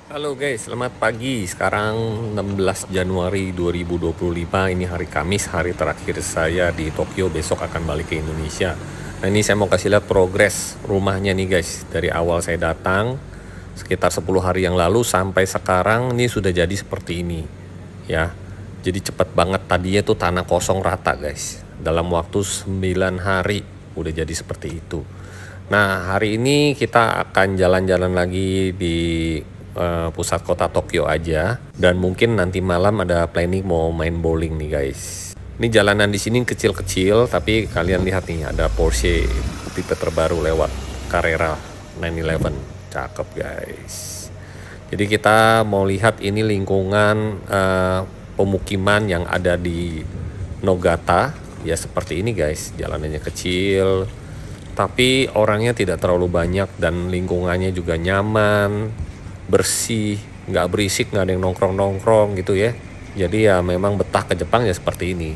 Halo guys, selamat pagi. Sekarang 16 Januari 2025, ini hari Kamis, hari terakhir saya di Tokyo. Besok akan balik ke Indonesia. Nah, ini saya mau kasih lihat progres rumahnya nih guys. Dari awal saya datang sekitar 10 hari yang lalu sampai sekarang ini sudah jadi seperti ini. Ya. Jadi cepat banget, tadinya tuh tanah kosong rata guys. Dalam waktu 9 hari udah jadi seperti itu. Nah, hari ini kita akan jalan-jalan lagi di pusat kota Tokyo aja, dan mungkin nanti malam ada planning mau main bowling nih guys. Ini jalanan di sini kecil-kecil, tapi kalian lihat nih ada Porsche tipe terbaru lewat, Carrera 911, cakep guys. Jadi kita mau lihat ini lingkungan pemukiman yang ada di Nogata, ya seperti ini guys. Jalanannya kecil, tapi orangnya tidak terlalu banyak dan lingkungannya juga nyaman, bersih, nggak berisik, nggak ada yang nongkrong-nongkrong gitu ya. Jadi ya memang betah ke Jepang ya seperti ini.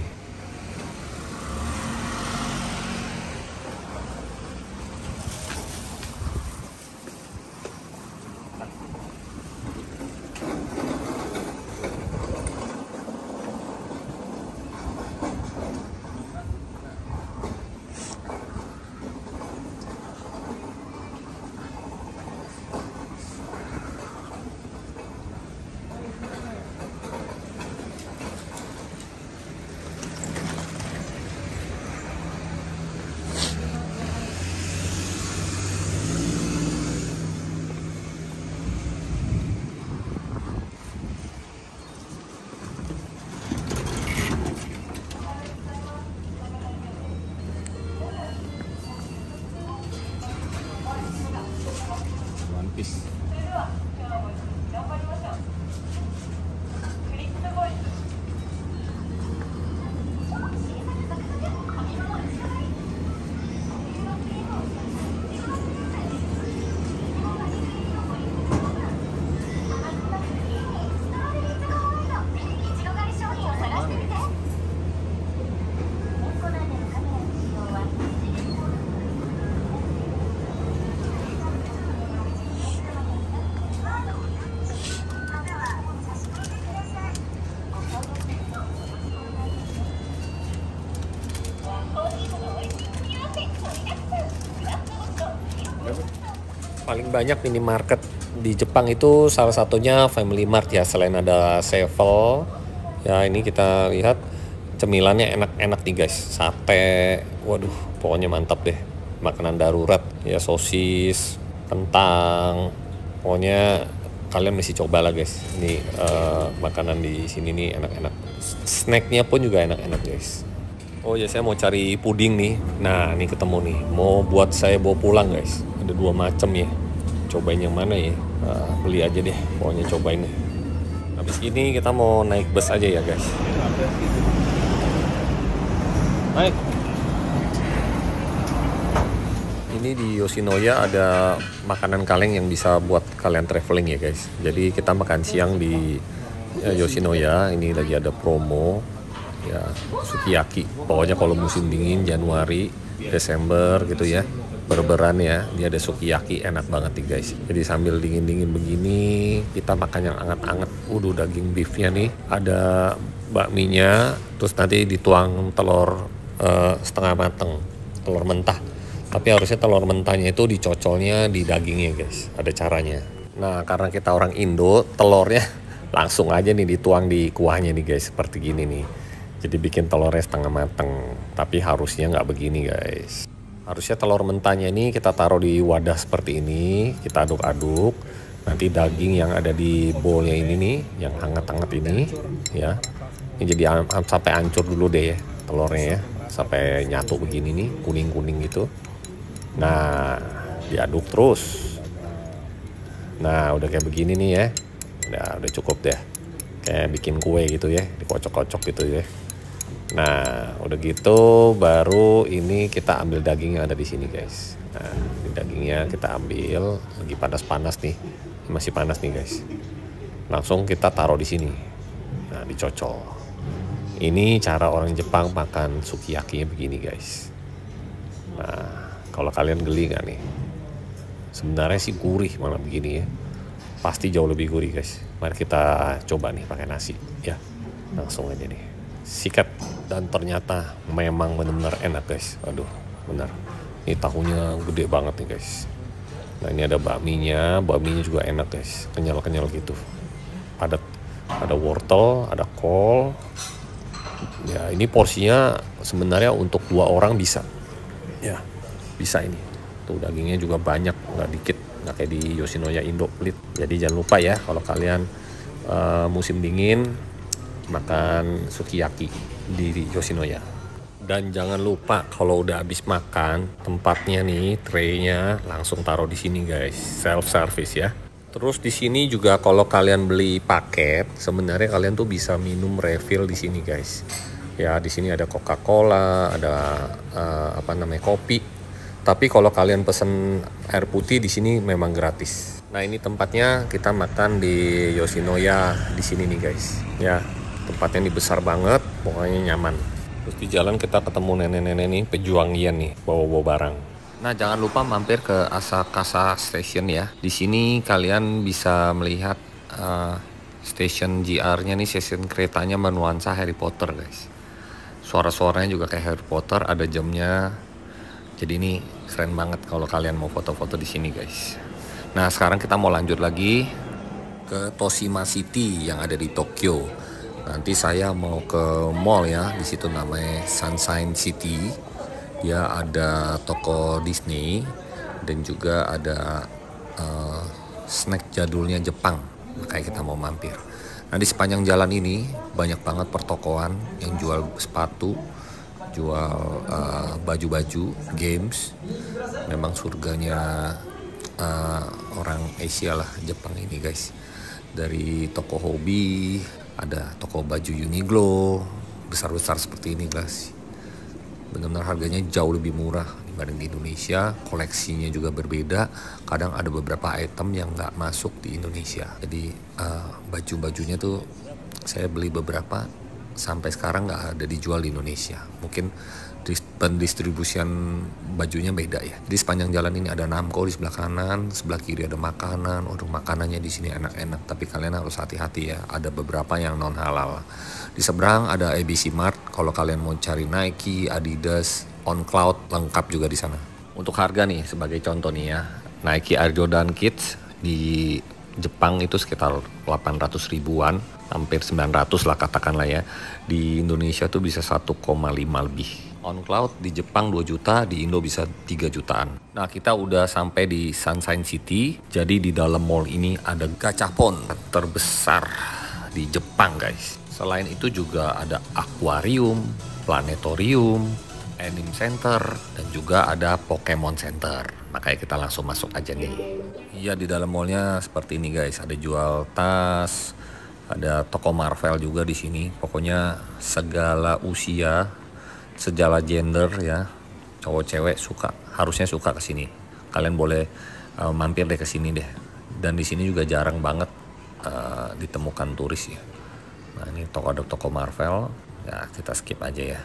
One Piece. Paling banyak minimarket di Jepang itu salah satunya Family Mart ya, selain ada Sevel. Ya ini kita lihat cemilannya enak-enak nih guys. Sate, waduh pokoknya mantap deh. Makanan darurat ya, sosis, kentang. Pokoknya kalian mesti coba lah guys. Ini makanan di sini nih enak-enak. Snacknya pun juga enak-enak guys. Oh ya, saya mau cari puding nih. Nah, ini ketemu nih. Mau buat saya bawa pulang guys. Ada dua macam ya. Cobain yang mana ya? Beli aja deh. Pokoknya cobain nih. Habis ini kita mau naik bus aja ya guys. Naik. Ini di Yoshinoya ada makanan kaleng yang bisa buat kalian traveling ya guys. Jadi kita makan siang di Yoshinoya. Ini lagi ada promo. Ya, sukiyaki. Pokoknya kalau musim dingin Januari, Desember gitu ya, berberan ya, dia ada sukiyaki enak banget nih guys. Jadi sambil dingin-dingin begini, kita makan yang anget-anget. Daging beefnya nih, ada bakminya, terus nanti dituang telur setengah mateng, telur mentah. Tapi harusnya telur mentahnya itu dicocolnya di dagingnya guys, ada caranya. Nah, karena kita orang Indo, telurnya langsung aja nih dituang di kuahnya nih guys, seperti gini nih. Jadi bikin telurnya setengah mateng, tapi harusnya nggak begini guys. Harusnya telur mentahnya ini kita taruh di wadah seperti ini, kita aduk-aduk. Nanti daging yang ada di bowlnya ini nih, yang hangat-hangat ini, ya. Ini jadi sampai hancur dulu deh ya telurnya ya, sampai nyatu begini nih, kuning-kuning gitu. Nah, diaduk terus. Nah, udah kayak begini nih ya. Udah cukup deh. Kayak bikin kue gitu ya, dikocok-kocok gitu ya. Nah, udah gitu baru ini kita ambil daging yang ada di sini, guys. Nah, ini dagingnya kita ambil, lagi panas-panas nih. Ini masih panas nih, guys. Langsung kita taruh di sini. Nah, dicocol. Ini cara orang Jepang makan sukiyaki begini, guys. Nah, kalau kalian geli nggak nih? Sebenarnya sih gurih malah begini ya. pasti jauh lebih gurih guys. Mari kita coba nih pakai nasi ya. Langsung aja nih. Sikat, dan ternyata memang benar-benar enak guys. Aduh, benar. Ini tahunya gede banget nih guys. Nah ini ada bakminya juga enak guys. Kenyal-kenyal gitu. Padat. Ada wortel, ada kol. Ya ini porsinya sebenarnya untuk 2 orang bisa. Ya bisa ini. Tuh dagingnya juga banyak, nggak dikit. Nggak kayak di Yoshinoya Indo pelit. Jadi jangan lupa ya kalau kalian musim dingin makan sukiyaki di Yoshinoya. Dan jangan lupa kalau udah habis makan, tempatnya nih, traynya langsung taruh di sini guys, self service ya. Terus di sini juga kalau kalian beli paket, sebenarnya kalian tuh bisa minum refill di sini guys. Ya di sini ada Coca-Cola, ada kopi. Tapi kalau kalian pesen air putih di sini memang gratis. Nah ini tempatnya kita makan di Yoshinoya di sini nih guys. Ya tempatnya ini besar banget, pokoknya nyaman. Terus di jalan kita ketemu nenek-nenek nih, pejuang yen nih, bawa-bawa barang. Nah jangan lupa mampir ke Asakasa Station ya. Di sini kalian bisa melihat stasiun JR-nya nih, stasiun keretanya bernuansa Harry Potter guys. Suara-suaranya juga kayak Harry Potter, ada jamnya. Jadi ini keren banget kalau kalian mau foto-foto di sini guys. Nah sekarang kita mau lanjut lagi ke Toshima City yang ada di Tokyo. Nanti saya mau ke mall ya, di situ namanya Sunshine City. Ya ada toko Disney dan juga ada snack jadulnya Jepang. Makanya kita mau mampir. Nah di sepanjang jalan ini banyak banget pertokoan yang jual sepatu, jual baju-baju, games. Memang surganya orang Asia lah, Jepang ini guys. Dari toko hobi, ada toko baju Uniqlo, besar-besar seperti ini guys. Benar-benar harganya jauh lebih murah dibanding di Indonesia. Koleksinya juga berbeda. Kadang ada beberapa item yang nggak masuk di Indonesia. Jadi baju-bajunya tuh saya beli beberapa, sampai sekarang nggak ada dijual di Indonesia. Mungkin pendistribusian bajunya beda ya. Di sepanjang jalan ini ada Namco di sebelah kanan, sebelah kiri ada makanan. Makanannya di sini enak-enak, tapi kalian harus hati-hati ya. Ada beberapa yang non halal. Di seberang ada ABC Mart. Kalau kalian mau cari Nike, Adidas, On Cloud, lengkap juga di sana. Untuk harga nih, sebagai contoh nih ya, Nike Air Jordan Kids di Jepang itu sekitar 800 ribuan, hampir 900 lah katakanlah ya. Di Indonesia tuh bisa 1,5 lebih. On Cloud di Jepang 2 juta, di Indo bisa 3 jutaan. Nah kita udah sampai di Sunshine City. Jadi di dalam mall ini ada gachapon terbesar di Jepang guys. Selain itu juga ada akuarium, planetorium, anime center, dan juga ada Pokemon Center. Makanya kita langsung masuk aja nih. Iya di dalam mallnya seperti ini guys. Ada jual tas, ada toko Marvel juga di sini. Pokoknya segala usia, segala gender ya, cowok cewek harusnya suka ke sini. Kalian boleh mampir deh ke sini deh. Dan di sini juga jarang banget ditemukan turis ya. Nah ini ada toko Marvel, ya kita skip aja ya.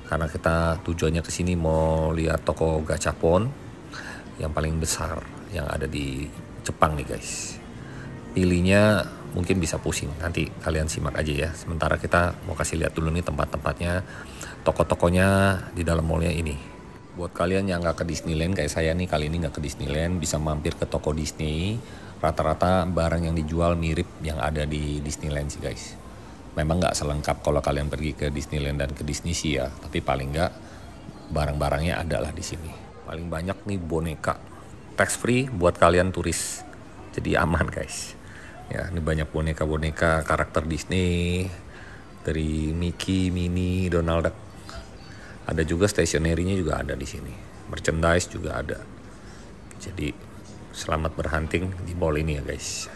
Karena kita tujuannya ke sini mau lihat toko gachapon yang paling besar yang ada di Jepang nih guys. Pilihnya mungkin bisa pusing, nanti kalian simak aja ya. Sementara kita mau kasih lihat dulu nih tempat-tempatnya, toko-tokonya di dalam mallnya ini. Buat kalian yang nggak ke Disneyland kayak saya nih, kali ini nggak ke Disneyland, bisa mampir ke toko Disney. Rata-rata barang yang dijual mirip yang ada di Disneyland sih guys. Memang nggak selengkap kalau kalian pergi ke Disneyland dan ke Disney sih ya, tapi paling nggak barang-barangnya ada lah di sini. Paling banyak nih boneka, tax free buat kalian turis, jadi aman guys. Ya ini banyak boneka-boneka karakter Disney, dari Mickey, Minnie, Donald Duck. Ada juga stationery-nya juga ada di sini, merchandise juga ada. Jadi selamat berhunting di mall ini ya guys.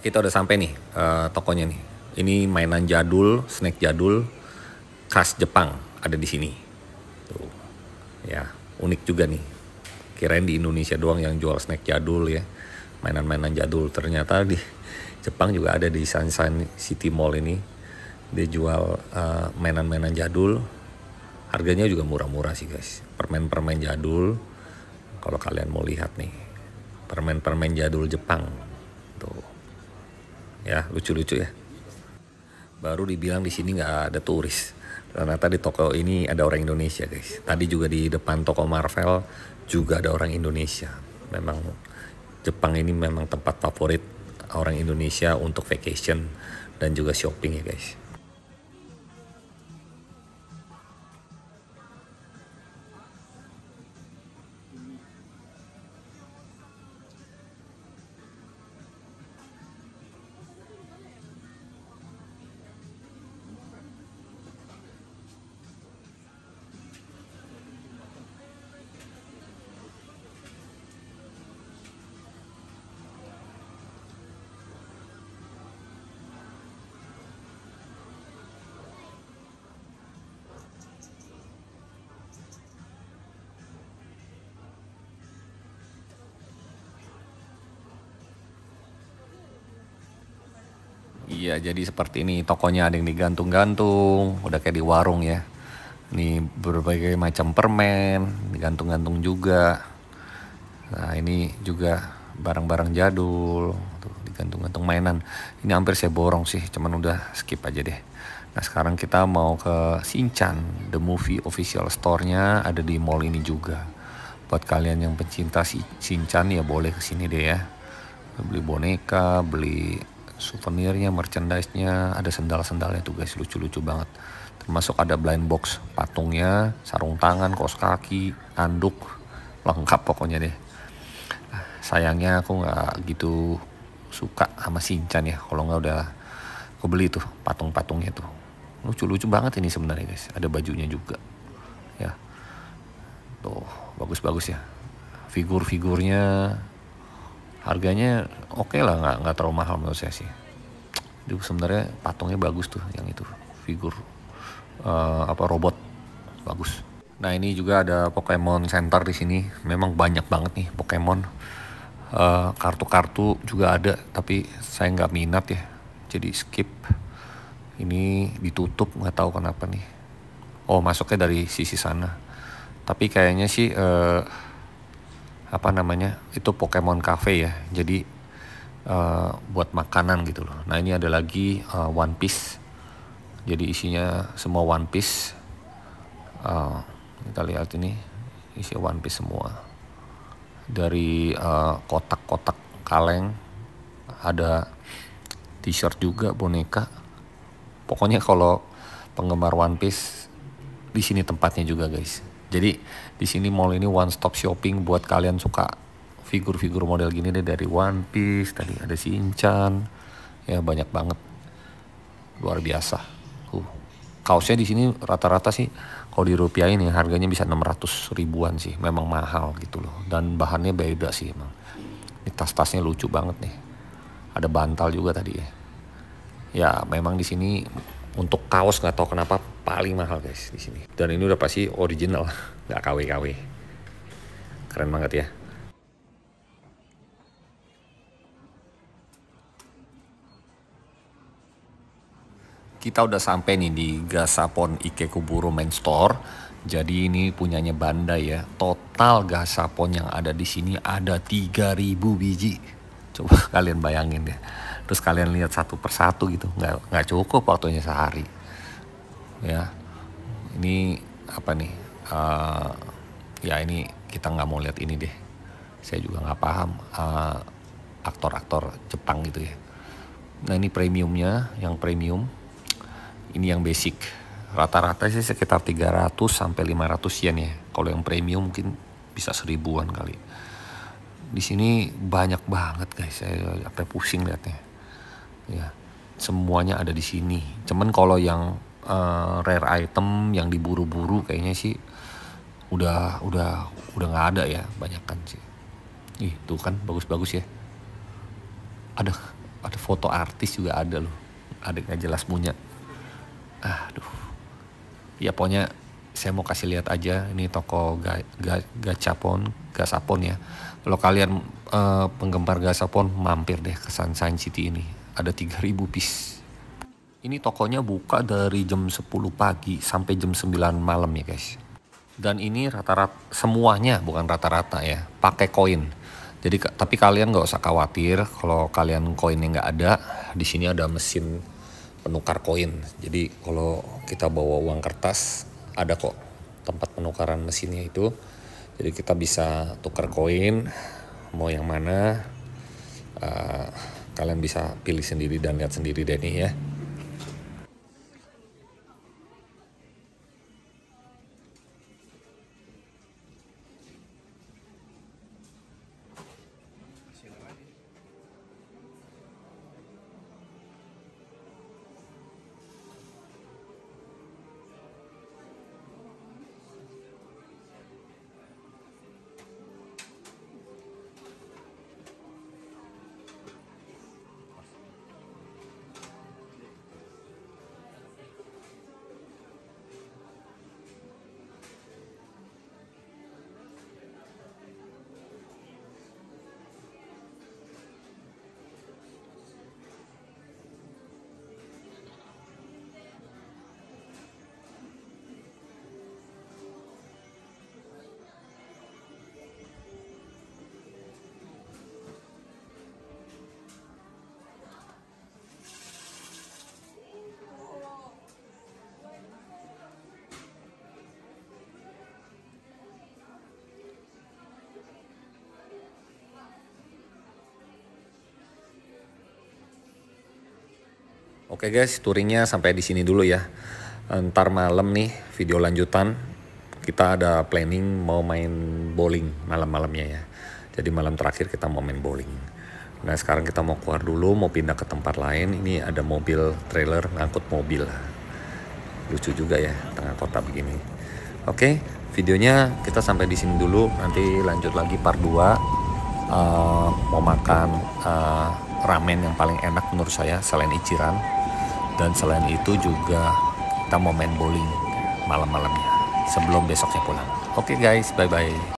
Kita udah sampai nih tokonya nih. Ini mainan jadul, snack jadul khas Jepang ada di sini. Tuh. Ya, unik juga nih. Kirain di Indonesia doang yang jual snack jadul ya. Mainan-mainan jadul. Ternyata di Jepang juga ada di Sunshine City Mall ini. Dia jual mainan-mainan jadul. Harganya juga murah-murah sih guys. Permen-permen jadul. Kalau kalian mau lihat nih. Permen-permen jadul Jepang. Tuh. Ya, lucu-lucu ya. Baru dibilang di sini nggak ada turis. Ternyata di toko ini ada orang Indonesia guys. Tadi juga di depan toko Marvel juga ada orang Indonesia. Memang Jepang ini memang tempat favorit orang Indonesia untuk vacation dan juga shopping ya guys. Iya, jadi seperti ini tokonya ada yang digantung-gantung, udah kayak di warung ya. Ini berbagai macam permen, digantung-gantung juga. Nah, ini juga barang-barang jadul, tuh digantung-gantung mainan. Ini hampir saya borong sih, cuman udah skip aja deh. Nah, sekarang kita mau ke Shinchan, The Movie Official Store-nya ada di mall ini juga. Buat kalian yang pencinta Shinchan ya boleh kesini deh ya. Beli boneka, beli souvenirnya, merchandise-nya, ada sendal-sendalnya tuh guys, lucu-lucu banget. Termasuk ada blind box patungnya, sarung tangan, kaos kaki, anduk, lengkap pokoknya deh. Sayangnya aku nggak gitu suka sama Shinchan ya. Kalau nggak udah aku beli tuh patung-patungnya tuh. Lucu-lucu banget ini sebenarnya guys. Ada bajunya juga. Ya. Tuh, bagus-bagus ya. Figur-figurnya harganya oke lah, nggak terlalu mahal menurut saya sih. Itu sebenarnya patungnya bagus tuh yang itu. Figur robot bagus. Nah, ini juga ada Pokemon Center di sini. Memang banyak banget nih Pokemon. Kartu-kartu juga ada, tapi saya nggak minat ya. Jadi skip. Ini ditutup, nggak tahu kenapa nih. Oh, masuknya dari sisi sana. Tapi kayaknya sih itu Pokemon Cafe ya. Jadi buat makanan gitu loh. Nah, ini ada lagi One Piece. Jadi isinya semua One Piece. Kita lihat ini isi One Piece semua. Dari kotak-kotak kaleng, ada t-shirt juga, boneka. Pokoknya kalau penggemar One Piece di sini tempatnya juga guys. Jadi di sini mall ini one stop shopping buat kalian suka figur-figur model gini deh, dari One Piece, tadi ada Shinchan. Ya banyak banget. Luar biasa. Kaosnya di sini rata-rata sih kalau dirupiahin ya harganya bisa 600 ribuan sih. Memang mahal gitu loh. Dan bahannya beda sih emang. Ini tas-tasnya lucu banget nih. Ada bantal juga tadi ya. Ya memang di sini untuk kaos nggak tahu kenapa paling mahal guys di sini. Dan ini udah pasti original, nggak KW-KW. Keren banget ya. Kita udah sampai nih di Gashapon Ikebukuro Main Store. Jadi ini punyanya Bandai ya. Total Gashapon yang ada di sini ada 3.000 biji. Coba kalian bayangin deh. Terus kalian lihat satu persatu gitu, nggak cukup waktunya sehari. Ya, ini apa nih? Ya ini kita nggak mau lihat ini deh. Saya juga nggak paham aktor-aktor Jepang gitu ya. Nah, ini premiumnya, yang premium. Ini yang basic. Rata-rata sih sekitar 300 sampai 500 yen ya. Kalau yang premium mungkin bisa 1000-an kali. Di sini banyak banget guys, saya sampai pusing liatnya. Ya, semuanya ada di sini. Cuman kalau yang rare item yang diburu-buru kayaknya sih udah nggak ada ya, banyak kan sih. Ih, tuh kan bagus-bagus ya. Ada foto artis juga ada loh. Ada nggak jelas punya. Aduh. Ya pokoknya saya mau kasih lihat aja, ini toko Gashapon ya. Kalau kalian penggemar Gashapon, mampir deh ke Sunshine City ini. Ada 3.000 piece. Ini tokonya buka dari jam 10 pagi sampai jam 9 malam ya guys. Dan ini rata-rata semuanya, bukan rata-rata ya, pakai koin. Jadi tapi kalian nggak usah khawatir kalau kalian koinnya nggak ada. Di sini ada mesin penukar koin. Jadi kalau kita bawa uang kertas, ada kok tempat penukaran mesinnya itu. Jadi kita bisa tukar koin, mau yang mana, kalian bisa pilih sendiri dan lihat sendiri deh nih ya. Oke guys, touringnya sampai di sini dulu ya. Ntar malam nih video lanjutan. Kita ada planning mau main bowling malam-malamnya ya. Jadi malam terakhir kita mau main bowling. Nah sekarang kita mau keluar dulu, mau pindah ke tempat lain. Ini ada mobil trailer ngangkut mobil. Lucu juga ya, tengah kota begini. Oke, videonya kita sampai di sini dulu. Nanti lanjut lagi part 2. Mau makan ramen yang paling enak menurut saya selain Ichiran. Dan selain itu juga kita mau main bowling malam-malamnya sebelum besoknya pulang. Oke guys, bye-bye.